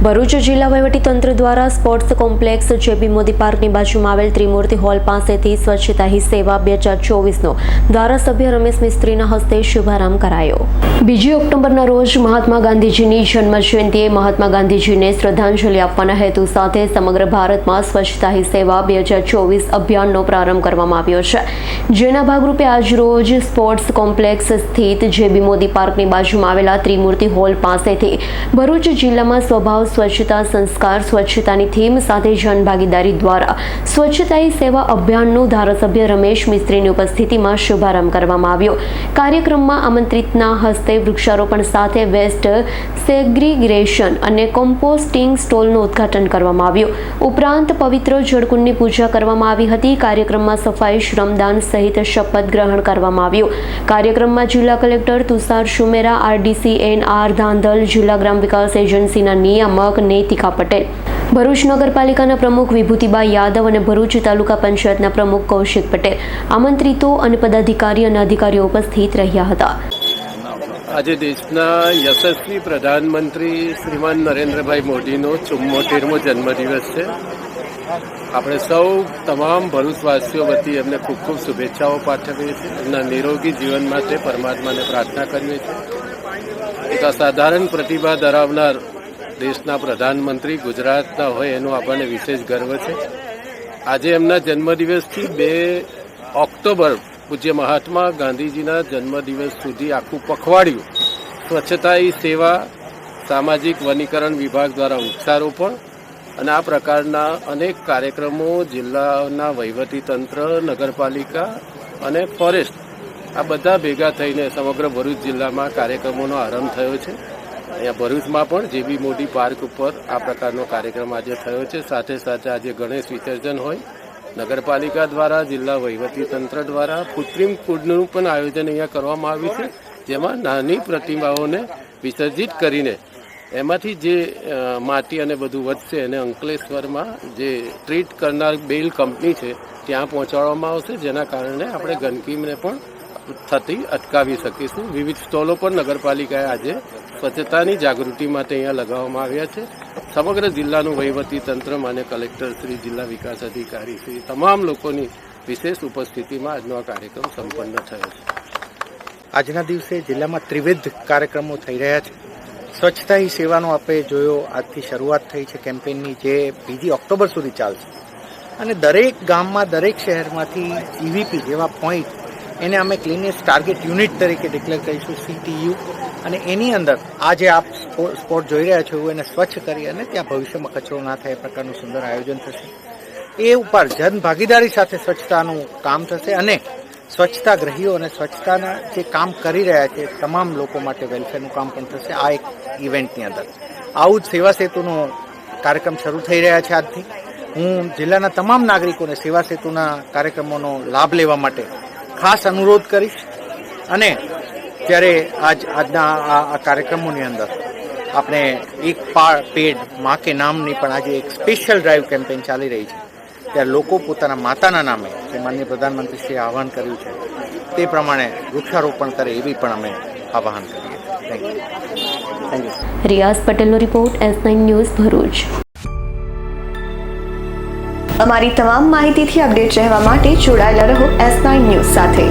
ભરૂચ જિલ્લા વહીવટીતંત્ર દ્વારા સ્પોર્ટ્સ કોમ્પ્લેક્સ જેબી મોદી પાર્કની બાજુમાં આવેલ ત્રિમૂર્તિ હોલ પાસેથી સ્વચ્છતા હી સેવા 2024નો ધારાસભ્ય રમેશ મિસ્ત્રીના હસ્તે શુભારંભ કરાયો। 2 ઓક્ટોબરના રોજ મહાત્મા ગાંધીજીની જન્મજયંતિએ મહાત્મા ગાંધીજીને શ્રદ્ધાંજલિ આપવાના હેતુ સાથે સમગ્ર ભારતમાં સ્વચ્છતા હી સેવા 2024 અભિયાનનો પ્રારંભ કરવામાં આવ્યો છે, જેના ભાગરૂપે આજરોજ સ્પોર્ટ્સ કોમ્પ્લેક્સ સ્થિત જેબી મોદી પાર્કની બાજુમાં આવેલા ત્રિમૂર્તિ હોલ પાસેથી ભરૂચ જિલ્લામાં સ્વભાવ સ્વચ્છતા સંસ્કાર સ્વચ્છતાની થીમ સાથે જનભાગીદારી દ્વારા સ્વચ્છતા હી સેવા અભિયાનનું ધારાસભ્ય રમેશ મિસ્ત્રીની ઉપસ્થિતિમાં શુભારંભ કરવામાં આવ્યો। કાર્યક્રમમાં આમંત્રિતના હસ્તે વૃક્ષારોપણ સાથે વેસ્ટ સેગ્રીગેશન અને કોમ્પોસ્ટિંગ સ્ટોલનું ઉદ્ઘાટન કરવામાં આવ્યું। ઉપરાંત પવિત્ર જળકુંડની પૂજા કરવામાં આવી હતી। કાર્યક્રમમાં સફાઈ શ્રમદાન સહિત શપથ ગ્રહણ કરવામાં આવ્યું। કાર્યક્રમમાં જિલ્લા કલેક્ટર તુષાર સુમેરા, આરડીસી એન.આર. ધાંધલ, જિલ્લા ગ્રામ વિકાસ એજન્સીના નિયામક નૈતિકા પટેલ, ભરૂચ નગરપાલિકાના પ્રમુખ વિભૂતિબા યાદવ અને ભરૂચ તાલુકા પંચાયતના પ્રમુખ કૌશિક પટેલ, આમંત્રિતો અને પદાધિકારી અને અધિકારીઓ ઉપસ્થિત રહ્યા હતા। આજે દેશના યશસ્વી પ્રધાનમંત્રી શ્રીમાન નરેન્દ્રભાઈ મોદીનો 74મો જન્મદિવસ છે। આપણે સૌ તમામ ભરૂચવાસીઓ વતી એમને ખૂબ ખૂબ શુભેચ્છાઓ પાઠવીએ છીએ। એમના નિરોગી જીવન માટે પરમાત્માને પ્રાર્થના કરીએ છીએ। એક અસાધારણ પ્રતિભા ધરાવનાર દેશના પ્રધાનમંત્રી ગુજરાતના હોય એનો આપણને વિશેષ ગર્વ છે। આજે એમના જન્મદિવસથી 2 ઓક્ટોબર પૂજ્ય મહાત્મા ગાંધીજીના જન્મદિવસ સુધી આખું પખવાડિયું સ્વચ્છતા હી સેવા, સામાજિક વનીકરણ વિભાગ દ્વારા વૃક્ષારોપણ અને આ પ્રકારના અનેક કાર્યક્રમો જિલ્લાના વહીવટીતંત્ર, નગરપાલિકા અને ફોરેસ્ટ આ બધા ભેગા થઈને સમગ્ર ભરૂચ જિલ્લામાં કાર્યક્રમોનો આરંભ થયો છે। અહીંયા ભરૂચમાં પણ જેબી મોદી પાર્ક ઉપર આ પ્રકારનો કાર્યક્રમ આજે થયો છે। સાથે સાથે આજે ગણેશ વિસર્જન હોય, નગરપાલિકા દ્વારા, જિલ્લા વહીવટીતંત્ર દ્વારા કૃત્રિમ કુંડનું પણ આયોજન અહીંયા કરવામાં આવ્યું છે, જેમાં નાની પ્રતિમાઓને વિસર્જિત કરીને એમાંથી જે માટી અને બધું વધશે એને અંકલેશ્વરમાં જે ટ્રીટ કરનાર બેલ કંપની છે ત્યાં પહોંચાડવામાં આવશે, જેના કારણે આપણે ગંદકીને પણ થતી અટકાવી શકીશું। વિવિધ સ્ટોલો પણ નગરપાલિકાએ આજે સ્વચ્છતાની જાગૃતિ માટે અહીંયા લગાવવામાં આવ્યા છે। સમગ્ર જિલ્લાનું વહીવટીતંત્ર, માન્ય કલેક્ટર શ્રી, જિલ્લા વિકાસ અધિકારી શ્રી, તમામ લોકોની વિશેષ ઉપસ્થિતિમાં આજનો આ કાર્યક્રમ સંપન્ન થયો છે। આજના દિવસે જિલ્લામાં ત્રિવિધ કાર્યક્રમો થઈ રહ્યા છે। સ્વચ્છતા હી સેવાનો આપણે જોયો, આજથી શરૂઆત થઈ છે કેમ્પેઇનની, જે 2 ઓક્ટોબર સુધી ચાલશે અને દરેક ગામમાં, દરેક શહેરમાંથી ઈવીપી જેવા પોઈન્ટ એને અમે ક્લીનેસ્ટ ટાર્ગેટ યુનિટ તરીકે ડિક્લેર કરીશું, CTU, અને એની અંદર આ જે આપ સ્પોટ જોઈ રહ્યા છો એને સ્વચ્છ કરી અને ત્યાં ભવિષ્યમાં કચરો ના થાય એ પ્રકારનું સુંદર આયોજન થશે। એ ઉપર જન ભાગીદારી સાથે સ્વચ્છતાનું કામ થશે અને સ્વચ્છતાગ્રહીઓ અને સ્વચ્છતાના જે કામ કરી રહ્યા છે તમામ લોકો માટે વેલફેરનું કામ પણ થશે આ એક ઇવેન્ટની અંદર। આવું જ સેવા સેતુનો કાર્યક્રમ શરૂ થઈ રહ્યા છે આજથી। હું જિલ્લાના તમામ નાગરિકોને સેવા સેતુના કાર્યક્રમોનો લાભ લેવા માટે ખાસ અનુરોધ કરીશ અને ત્યારે આજના આ કાર્યક્રમોની અંદર આપણે એક પેડ માં કે નામની પણ આજે એક સ્પેશિયલ ડ્રાઈવ કેમ્પેઇન ચાલી રહી છે, ત્યારે લોકો પોતાના માતાના નામે જે માનનીય પ્રધાનમંત્રીશ્રીએ આહવાન કર્યું છે તે પ્રમાણે વૃક્ષારોપણ કરે એવી પણ અમે આહવાન કરીએ। Thank you. રિયાઝ પટેલનો રિપોર્ટ, S9 ન્યૂઝ, ભરૂચ। અમારી તમામ માહિતીથી અપડેટ રહેવા માટે જોડાયેલા રહો S9 ન્યૂઝ સાથે।